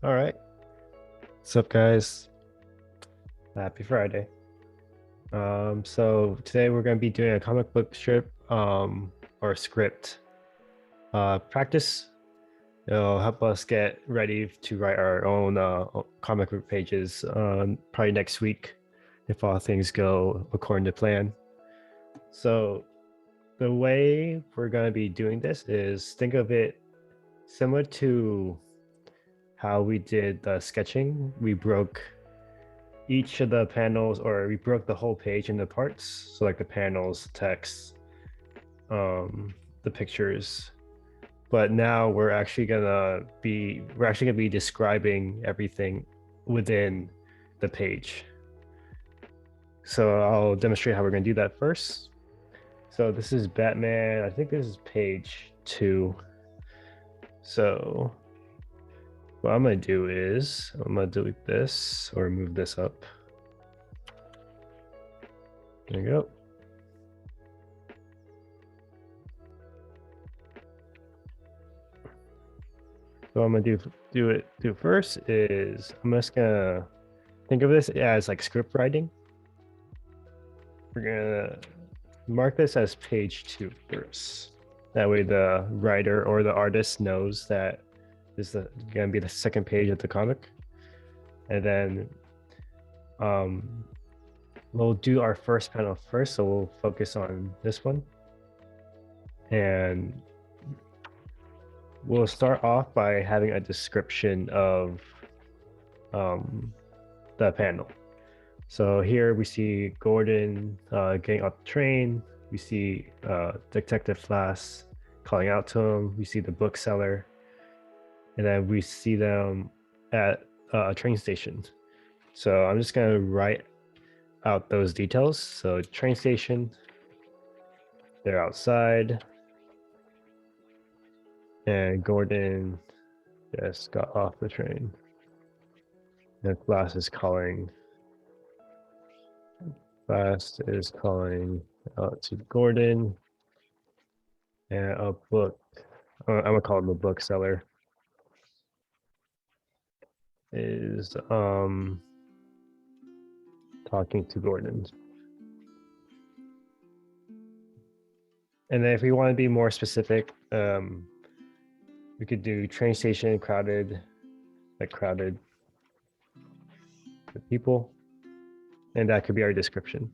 All right. What's up, guys? Happy Friday. So today we're going to be doing a comic book strip or script practice. It'll help us get ready to write our own comic book pages probably next week if all things go according to plan. So the way we're going to be doing this is think of it similar to how we did the sketching. We broke each of the panels, or we broke the whole page into parts, so like the panels, text, the pictures. But now we're actually gonna be describing everything within the page. So I'll demonstrate how we're gonna do that first. So this is Batman. I think this is page 2. So what I'm gonna do is I'm gonna delete this or move this up. There you go. So I'm gonna do first is I'm just gonna think of this as like script writing. We're gonna mark this as page 2 first. That way the writer or the artist knows that this is gonna be the second page of the comic. And then we'll do our first panel first, so we'll focus on this one. And we'll start off by having a description of the panel. So here we see Gordon getting off the train. We see Detective Flass calling out to him. We see the bookseller. And then we see them at a train station. So I'm just going to write out those details. So train station, they're outside. And Gordon just got off the train. And Flass is calling out to Gordon, and a book. I'm gonna call him the bookseller. Is talking to Gordon. And then if we want to be more specific, we could do train station crowded, like crowded with people, and that could be our description.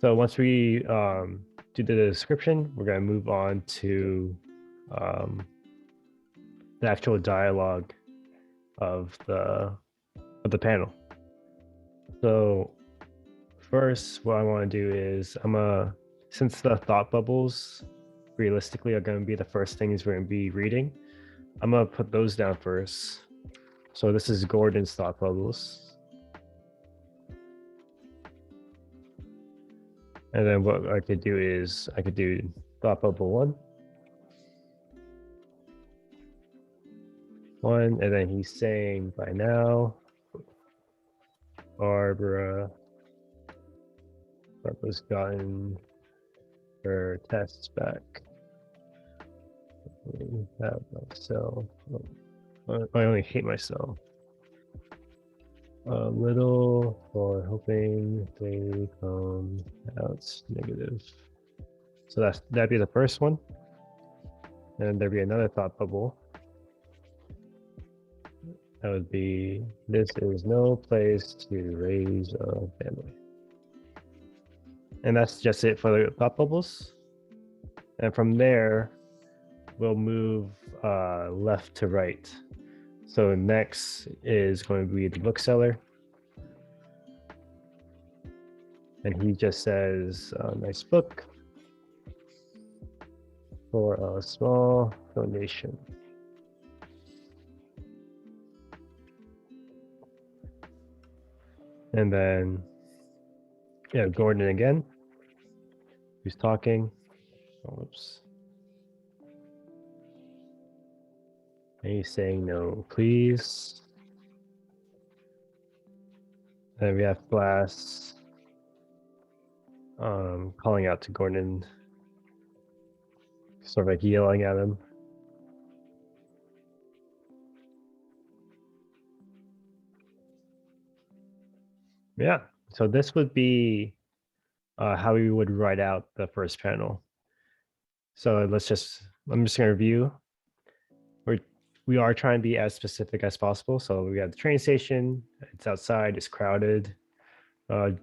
So once we do the description, we're going to move on to the actual dialogue of the panel. So first, what I want to do is since the thought bubbles realistically are going to be the first things we're going to be reading, I'm going to put those down first. So this is Gordon's thought bubbles. And then what I could do is I could do thought bubble 1, and then he's saying by now, Barbara's gotten her tests back. Have myself. I only hate myself a little for hoping they come out negative. So that'd be the first one. And there'd be another thought bubble. That would be, this is no place to raise a family. And that's just it for the thought bubbles. And from there, we'll move left to right. So next is going to be the bookseller. And he just says, nice book for a small donation. And then, yeah, Gordon again, who's talking. Oops. And he's saying no, please. And we have Flass calling out to Gordon, sort of like yelling at him. Yeah. So this would be how we would write out the first panel. So I'm just going to review. We are trying to be as specific as possible. So we have the train station. It's outside. It's crowded.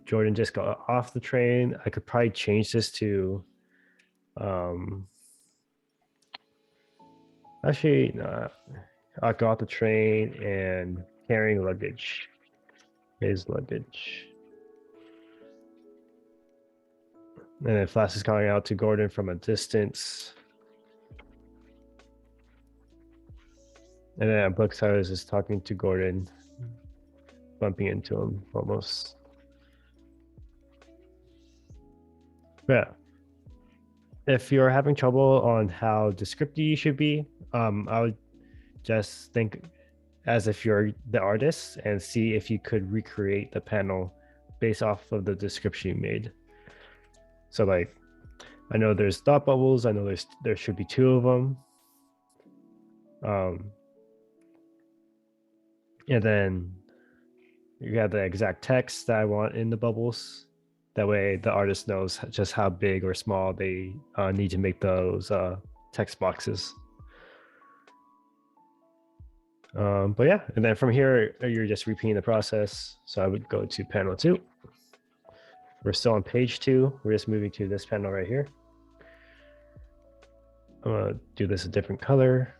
Jordan just got off the train. I could probably change this to actually, no, I got off the train and carrying luggage. His luggage. And then Flash is calling out to Gordon from a distance. And then Booksellers is talking to Gordon, bumping into him almost. Yeah. If you're having trouble on how descriptive you should be, I would just think as if you're the artist and see if you could recreate the panel based off of the description you made. So like, I know there's thought bubbles. I know there should be 2 of them. And then you have the exact text that I want in the bubbles. That way the artist knows just how big or small they need to make those text boxes. But yeah, and then from here, you're just repeating the process. So I would go to panel 2. We're still on page 2. We're just moving to this panel right here. I'm gonna do this a different color.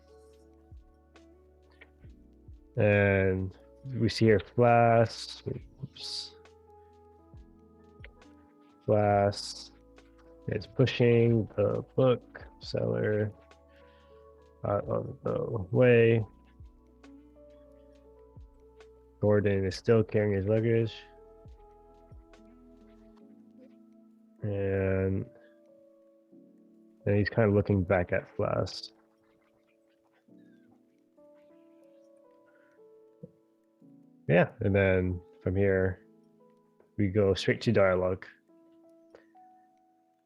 And we see here Flash. Oops. Flash is pushing the book seller out of the way. Gordon is still carrying his luggage. And he's kind of looking back at Flash. Yeah, and then from here, we go straight to dialogue.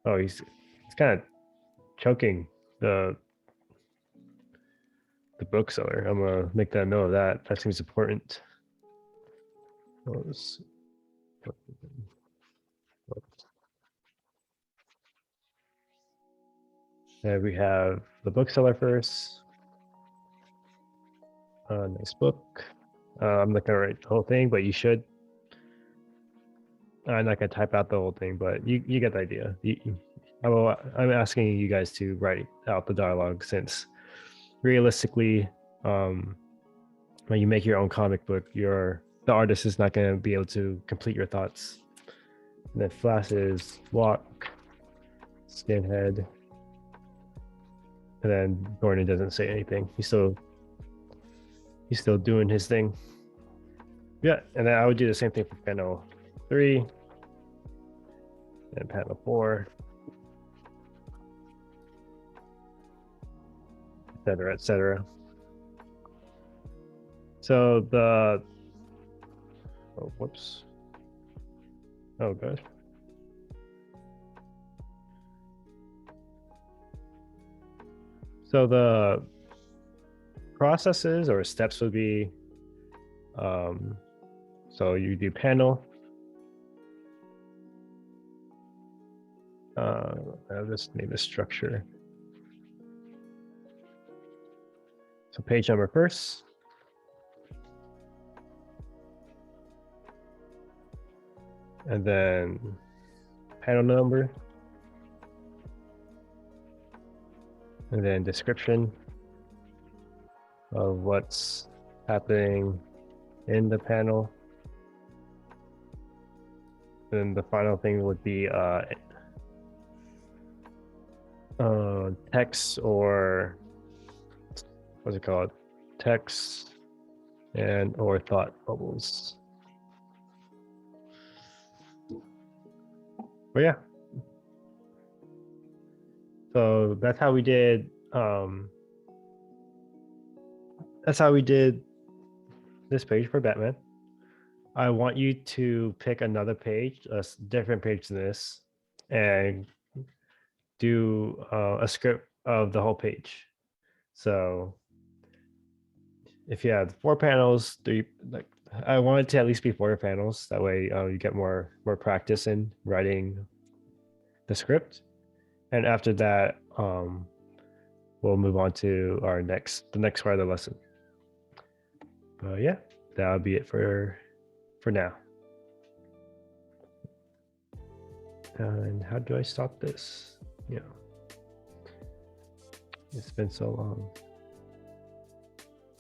Oh, he's kind of choking the bookseller. I'm gonna make that note of that. That seems important. And we have the bookseller first. Nice book. I'm not gonna write the whole thing, but you should. I'm not gonna type out the whole thing, but you get the idea. I'm asking you guys to write out the dialogue since realistically, when you make your own comic book, the artist is not going to be able to complete your thoughts. And then Flash is walk, skinhead, and then Gordon doesn't say anything. He's still doing his thing. Yeah, and then I would do the same thing for panel 3 and panel 4, etc., etc. So whoops. Oh gosh. So the processes or steps would be, so you do panel. I'll just name the structure. So page number first. And then panel number. And then description of what's happening in the panel. And the final thing would be text, or what's it called? Text and or thought bubbles. But yeah. So that's how we did this page for Batman. I want you to pick another page, a different page than this, and do a script of the whole page. So if you have 4 panels, I want it to at least be 4 panels. That way, you get more practice in writing the script, and after that, we'll move on to the next part of the lesson. But yeah, that'll be it for now. And how do I stop this? Yeah, it's been so long.